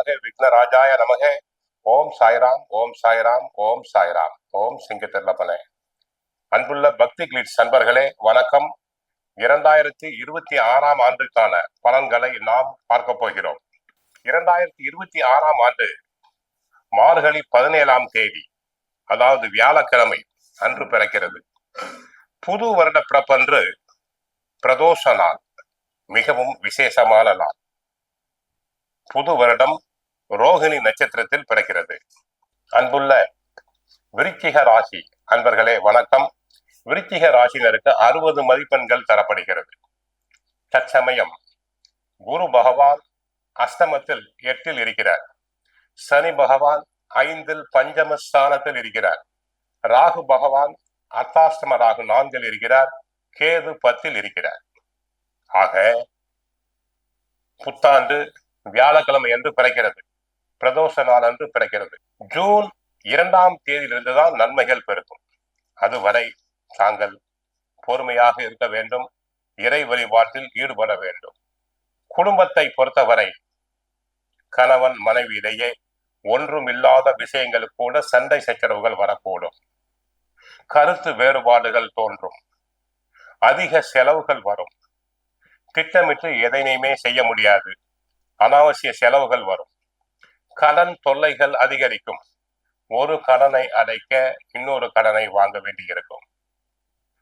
நமக, விக்னராஜாய நமக. ஓம் சாய்ராம், ஓம் சாய்ராம், ஓம் சாய்ராம், ஓம் சிங்கத்திரப்பனே. அன்புள்ள பக்தி கிளிட்ஸ் நண்பர்களே, வணக்கம். 2026 ஆண்டுக்கான பலன்களை நாம் பார்க்க போகிறோம். 2026 ஆண்டு மார்கழி 17ஆம் தேதி, அதாவது வியாழக்கிழமை அன்று பிறக்கிறது. புது வருட பிறப்பன்று பிரதோஷ நாள், மிகவும் விசேஷமான நாள். புது வருடம் ரோகிணி நட்சத்திரத்தில் பிறக்கிறது. அன்புள்ள விருச்சிக ராசி அன்பர்களே, வணக்கம். விருச்சிக ராசினருக்கு 60 மதிப்பெண்கள் தரப்படுகிறது. தற்சமயம் குரு பகவான் அஷ்டமத்தில் 8 இருக்கிறார். சனி பகவான் 5 பஞ்சமஸ்தானத்தில் இருக்கிறார். ராகு பகவான் அர்த்தாஷ்டம ராகு 4 இருக்கிறார். கேது 10 இருக்கிறார். ஆக புத்தாண்டு வியாழக்கிழமை என்று பிறக்கிறது. பிரதோஷ நாள் அன்று பிறக்கிறது. ஜூன் 2ஆம் தேதியிலிருந்துதான் நன்மைகள் பெருக்கும். அதுவரை தாங்கள் பொறுமையாக இருக்க வேண்டும். இறை வழிபாட்டில் ஈடுபட வேண்டும். குடும்பத்தை பொறுத்தவரை கணவன் மனைவியிடையே ஒன்றுமில்லாத விஷயங்களுக்கு கூட சண்டை சச்சரவுகள் வரக்கூடும். கருத்து வேறுபாடுகள் தோன்றும். அதிக செலவுகள் வரும். திட்டமிட்டு எதையுமே செய்ய முடியாது. அனாவசிய செலவுகள் வரும். கடன் தொல்லைகள் அதிகரிக்கும். ஒரு கடனை அடைக்க இன்னொரு கடனை வாங்க வேண்டியிருக்கும்.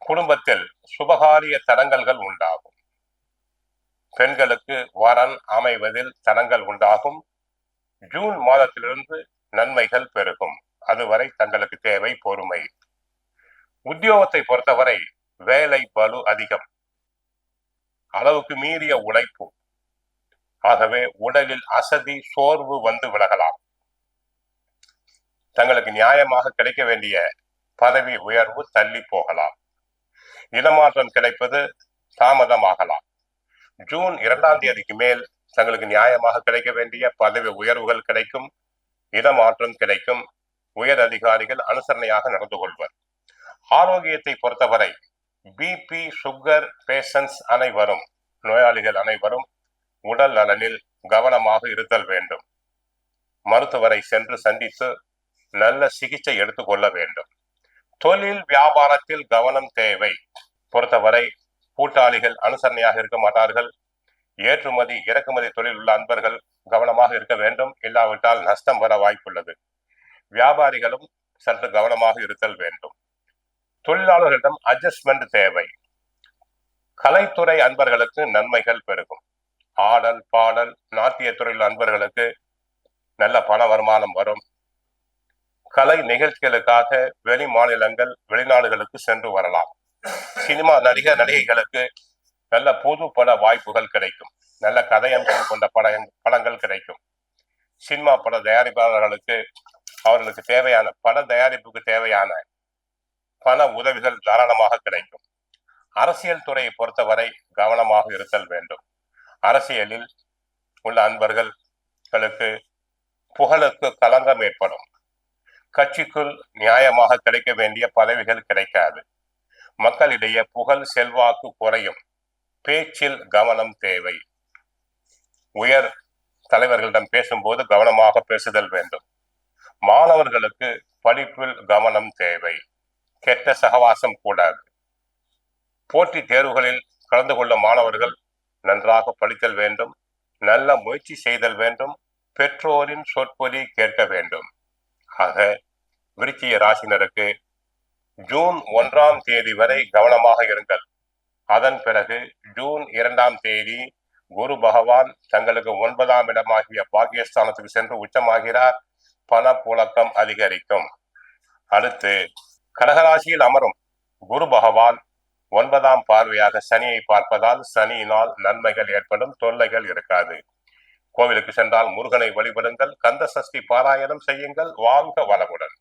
குடும்பத்தில் சுபகாரிய தடங்கல்கள் உண்டாகும். பெண்களுக்கு வரன் அமைவதில் தடங்கள் உண்டாகும். ஜூன் மாதத்திலிருந்து நன்மைகள் பெருகும். அதுவரை தங்களுக்கு தேவை பொறுமை. உத்தியோகத்தை பொறுத்தவரை வேலை பளு அதிகம், அளவுக்கு மீறிய உழைப்பு. ஆகவே உடலில் அசதி சோர்வு வந்து விலகலாம். தங்களுக்கு நியாயமாக கிடைக்க வேண்டிய பதவி உயர்வு தள்ளி போகலாம். இடமாற்றம் கிடைப்பது தாமதமாகலாம். ஜூன் 2ஆம் தேதிக்கு மேல் தங்களுக்கு நியாயமாக கிடைக்க வேண்டிய பதவி உயர்வுகள் கிடைக்கும். இடமாற்றம் கிடைக்கும். உயர் அதிகாரிகள் அனுசரணையாக நடந்து கொள்வர். ஆரோக்கியத்தை பொறுத்தவரை பிபி சுகர் பேஷன்ஸ் அனைவரும், நோயாளிகள் அனைவரும் உடல் நலனில் கவனமாக இருத்தல் வேண்டும். மருத்துவரை சென்று சந்தித்து நல்ல சிகிச்சை எடுத்துக்கொள்ள வேண்டும். தொழில் வியாபாரத்தில் கவனம் தேவை. பொறுத்தவரை கூட்டாளிகள் அனுசரணையாக இருக்க மாட்டார்கள். ஏற்றுமதி இறக்குமதி தொழில் உள்ள அன்பர்கள் கவனமாக இருக்க வேண்டும். இல்லாவிட்டால் நஷ்டம் வர வாய்ப்புள்ளது. வியாபாரிகளும் சற்று கவனமாக இருத்தல் வேண்டும். தொழிலாளர்களிடம் அட்ஜஸ்ட்மெண்ட் தேவை. கலைத்துறை அன்பர்களுக்கு நன்மைகள் பெருகும். ஆடல் பாடல் நாட்டிய துறையில் அன்பர்களுக்கு நல்ல பண வருமானம் வரும். கலை நிகழ்ச்சிகளுக்காக வெளி மாநிலங்கள் வெளிநாடுகளுக்கு சென்று வரலாம். சினிமா நடிகர் நடிகைகளுக்கு நல்ல புது பட வாய்ப்புகள் கிடைக்கும். நல்ல கதையம்சம் கொண்ட படங்கள் கிடைக்கும். சினிமா பட தயாரிப்பாளர்களுக்கு அவர்களுக்கு தேவையான பட தயாரிப்புக்கு தேவையான பண உதவிகள் தாராளமாக கிடைக்கும். அரசியல் துறையை பொறுத்தவரை கவனமாக இருத்தல் வேண்டும். அரசியலில் உள்ள அன்பர்களுக்கு புகழுக்கு களங்கம் ஏற்படும். கட்சிக்குள் நியாயமாக கிடைக்க வேண்டிய பதவிகள் கிடைக்காது. மக்களிடையே புகழ் செல்வாக்கு குறையும். பேச்சில் கவனம் தேவை. உயர் தலைவர்களிடம் பேசும்போது கவனமாக பேசுதல் வேண்டும். மாணவர்களுக்கு படிப்பில் கவனம் தேவை. கெட்ட சகவாசம் கூடாது. போட்டி தேர்வுகளில் கலந்து கொள்ளும் மாணவர்கள் நன்றாக படித்தல் வேண்டும். நல்ல முயற்சி செய்தல் வேண்டும். பெற்றோரின் சொற்பொழி கேட்க வேண்டும். ஆக விருச்சிக ராசினருக்கு ஜூன் 1ஆம் தேதி வரை கவனமாக இருங்கள். அதன் பிறகு ஜூன் 2ஆம் தேதி குரு பகவான் தங்களுக்கு 9ஆம் இடமாகிய பாக்கியஸ்தானத்துக்கு சென்று உச்சமாகிறார். பண புழக்கம் அதிகரிக்கும். அடுத்து கடகராசியில் அமரும் குரு பகவான் 9ஆம் பார்வையாக சனியை பார்ப்பதால் சனியினால் நன்மைகள் ஏற்படும். தொல்லைகள் இருக்காது. கோவிலுக்கு சென்றால் முருகனை வழிபடுங்கள். கந்த சஷ்டி பாராயணம் செய்யுங்கள். வாழ்க வளமுடன்.